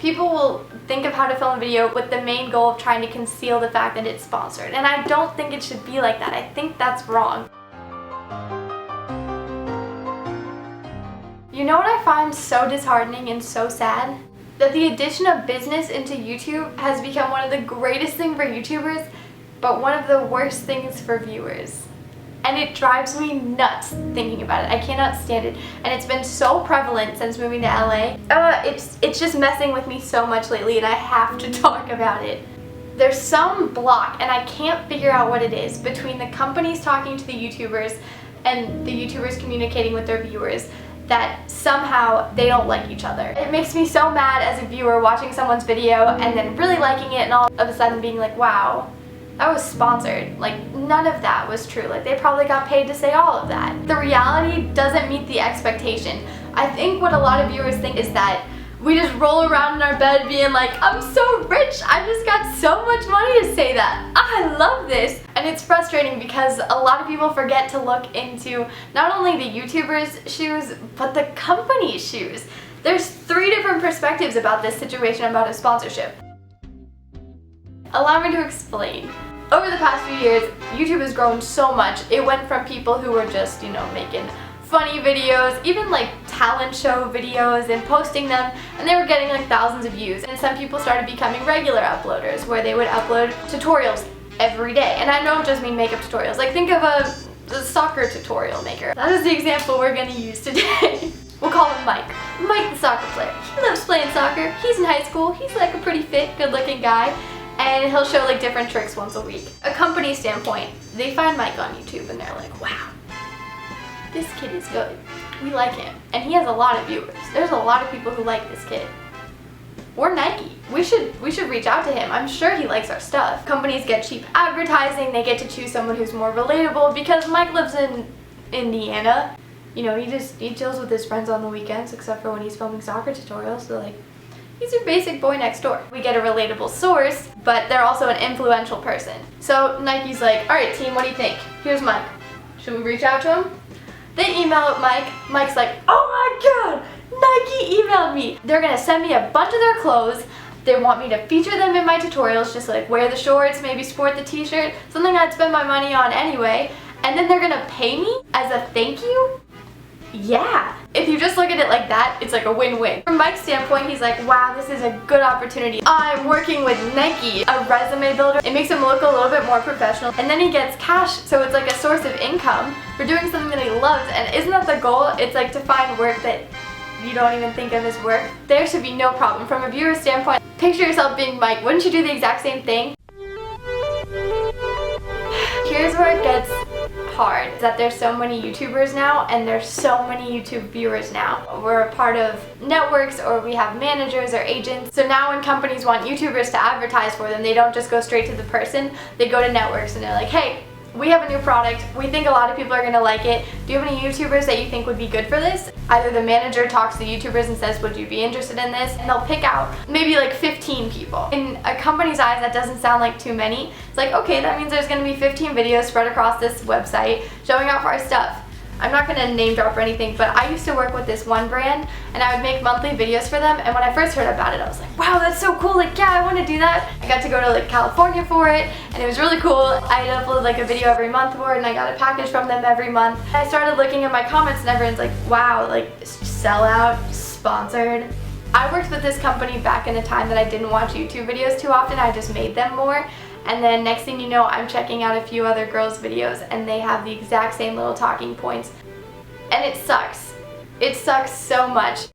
People will think of how to film a video with the main goal of trying to conceal the fact that it's sponsored, and I don't think it should be like that. I think that's wrong. You know what I find so disheartening and so sad? That the addition of business into YouTube has become one of the greatest things for YouTubers, but one of the worst things for viewers. And it drives me nuts thinking about it. I cannot stand it. And it's been so prevalent since moving to LA. It's just messing with me so much lately, and I have to talk about it. There's some block, and I can't figure out what it is, between the companies talking to the YouTubers and the YouTubers communicating with their viewers, that somehow they don't like each other. It makes me so mad as a viewer watching someone's video and then really liking it and all of a sudden being like, wow, that was sponsored. Like, none of that was true. Like, they probably got paid to say all of that. The reality doesn't meet the expectation. I think what a lot of viewers think is that we just roll around in our bed being like, I'm so rich, I just got so much money to say that. I love this. And it's frustrating because a lot of people forget to look into not only the YouTuber's shoes, but the company's shoes. There's 3 different perspectives about this situation about a sponsorship. Allow me to explain. Over the past few years, YouTube has grown so much. It went from people who were just, making funny videos, even like talent show videos and posting them, and they were getting like thousands of views. And some people started becoming regular uploaders where they would upload tutorials every day. And I don't just mean makeup tutorials. Like, think of a soccer tutorial maker. That is the example we're going to use today. We'll call him Mike. Mike the soccer player. He loves playing soccer. He's in high school. He's like a pretty fit, good-looking guy. And he'll show like different tricks once a week. A company standpoint, they find Mike on YouTube and they're like, wow, this kid is good. We like him. And he has a lot of viewers. There's a lot of people who like this kid. We're Nike. We should reach out to him. I'm sure he likes our stuff. Companies get cheap advertising. They get to choose someone who's more relatable because Mike lives in Indiana. He chills with his friends on the weekends, except for when he's filming soccer tutorials. So like, he's your basic boy next door. We get a relatable source, but they're also an influential person. So Nike's like, all right team, what do you think? Here's Mike. Should we reach out to him? They email Mike. Mike's like, oh my god, Nike emailed me. They're gonna send me a bunch of their clothes. They want me to feature them in my tutorials, just like wear the shorts, maybe sport the t-shirt, something I'd spend my money on anyway. And then they're gonna pay me as a thank you? Yeah. If you just look at it like that, it's like a win-win. From Mike's standpoint, he's like, wow, this is a good opportunity. I'm working with Nike, a resume builder. It makes him look a little bit more professional. And then he gets cash, so it's like a source of income for doing something that he loves. And isn't that the goal? It's like to find work that you don't even think of as work. There should be no problem. From a viewer's standpoint, picture yourself being Mike. Wouldn't you do the exact same thing? Here's where it gets hard, is that there's so many YouTubers now and there's so many YouTube viewers now. We're a part of networks, or we have managers or agents. So now when companies want YouTubers to advertise for them, they don't just go straight to the person, they go to networks and they're like, hey, we have a new product, we think a lot of people are gonna like it. Do you have any YouTubers that you think would be good for this? Either the manager talks to YouTubers and says, would you be interested in this? And they'll pick out maybe like 15 people. In a company's eyes, that doesn't sound like too many. It's like, okay, that means there's gonna be 15 videos spread across this website showing off our stuff. I'm not gonna name drop or anything, but I used to work with this one brand and I would make monthly videos for them, and when I first heard about it, I was like, wow, that's so cool, like, yeah, I wanna do that. I got to go to like California for it, and it was really cool. I'd upload like a video every month for it, and I got a package from them every month. I started looking at my comments and everyone's like, wow, like, sellout, sponsored. I worked with this company back in a time that I didn't watch YouTube videos too often, I just made them more. And then next thing you know, I'm checking out a few other girls' videos and they have the exact same little talking points. And it sucks. It sucks so much.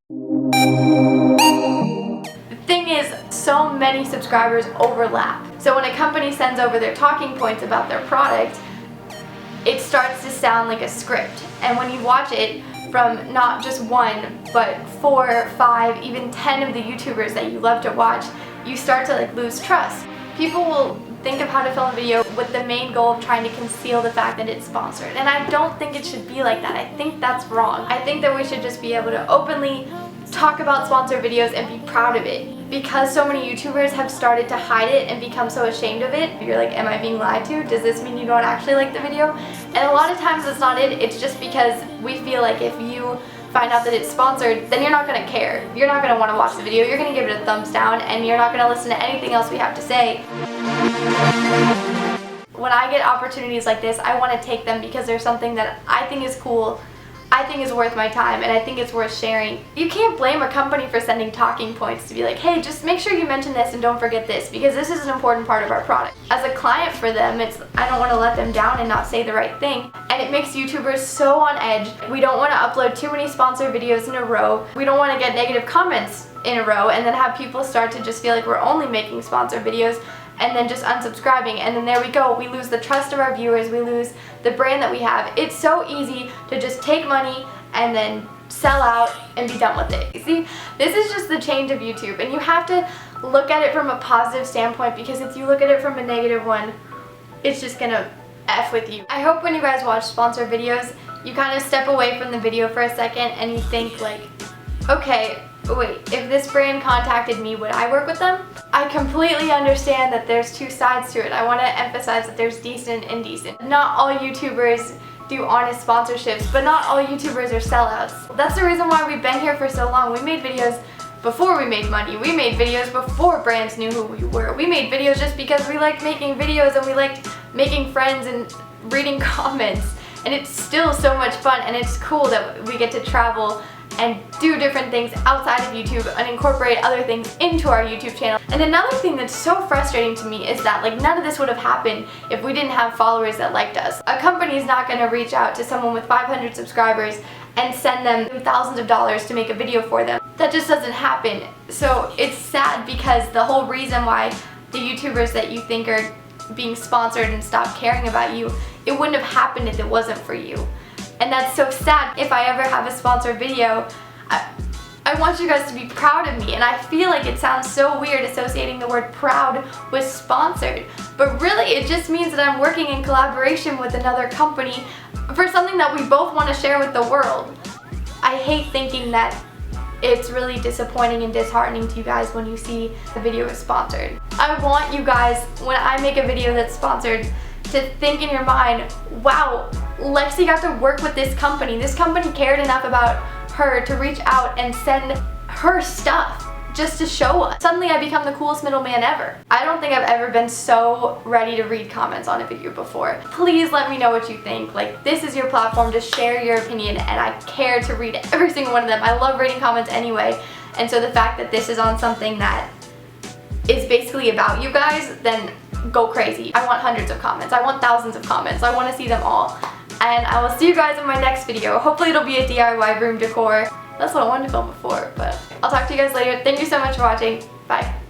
The thing is, so many subscribers overlap. So when a company sends over their talking points about their product, it starts to sound like a script. And when you watch it from not just 1, but 4, 5, even 10 of the YouTubers that you love to watch, you start to like lose trust. People will think of how to film a video with the main goal of trying to conceal the fact that it's sponsored. And I don't think it should be like that. I think that's wrong. I think that we should just be able to openly talk about sponsored videos and be proud of it. Because so many YouTubers have started to hide it and become so ashamed of it, you're like, am I being lied to? Does this mean you don't actually like the video? And a lot of times it's not it. It's just because we feel like if you find out that it's sponsored, then you're not going to care. You're not going to want to watch the video. You're going to give it a thumbs down, and you're not going to listen to anything else we have to say. When I get opportunities like this, I want to take them because there's something that I think is cool, I think is worth my time, and I think it's worth sharing. You can't blame a company for sending talking points to be like, hey, just make sure you mention this and don't forget this, because this is an important part of our product. As a client for them, I don't want to let them down and not say the right thing, and it makes YouTubers so on edge. We don't want to upload too many sponsored videos in a row. We don't want to get negative comments in a row and then have people start to just feel like we're only making sponsored videos and then just unsubscribing, and then there we go. We lose the trust of our viewers, we lose the brand that we have. It's so easy to just take money and then sell out and be done with it. You see, this is just the change of YouTube, and you have to look at it from a positive standpoint, because if you look at it from a negative one, it's just gonna F with you. I hope when you guys watch sponsored videos, you kind of step away from the video for a second and you think like, okay, wait, if this brand contacted me, would I work with them? I completely understand that there's two sides to it. I want to emphasize that there's decent and indecent. Not all YouTubers do honest sponsorships, but not all YouTubers are sellouts. That's the reason why we've been here for so long. We made videos before we made money. We made videos before brands knew who we were. We made videos just because we liked making videos and we liked making friends and reading comments. And it's still so much fun, and it's cool that we get to travel and do different things outside of YouTube and incorporate other things into our YouTube channel. And another thing that's so frustrating to me is that none of this would have happened if we didn't have followers that liked us. A company is not going to reach out to someone with 500 subscribers and send them thousands of dollars to make a video for them. That just doesn't happen. So it's sad, because the whole reason why the YouTubers that you think are being sponsored and stop caring about you, it wouldn't have happened if it wasn't for you. And that's so sad. If I ever have a sponsored video, I want you guys to be proud of me, and I feel like it sounds so weird associating the word proud with sponsored, but really it just means that I'm working in collaboration with another company for something that we both want to share with the world. I hate thinking that it's really disappointing and disheartening to you guys when you see the video is sponsored. I want you guys, when I make a video that's sponsored, to think in your mind, wow, Lexi got to work with this company. This company cared enough about her to reach out and send her stuff just to show us. Suddenly I become the coolest middleman ever. I don't think I've ever been so ready to read comments on a video before. Please let me know what you think. This is your platform to share your opinion, and I care to read every single one of them. I love reading comments anyway, and so the fact that this is on something that is basically about you guys, then go crazy. I want hundreds of comments. I want thousands of comments. I want to see them all. And I will see you guys in my next video. Hopefully it'll be a DIY room decor. That's what I wanted to film before, but I'll talk to you guys later. Thank you so much for watching. Bye.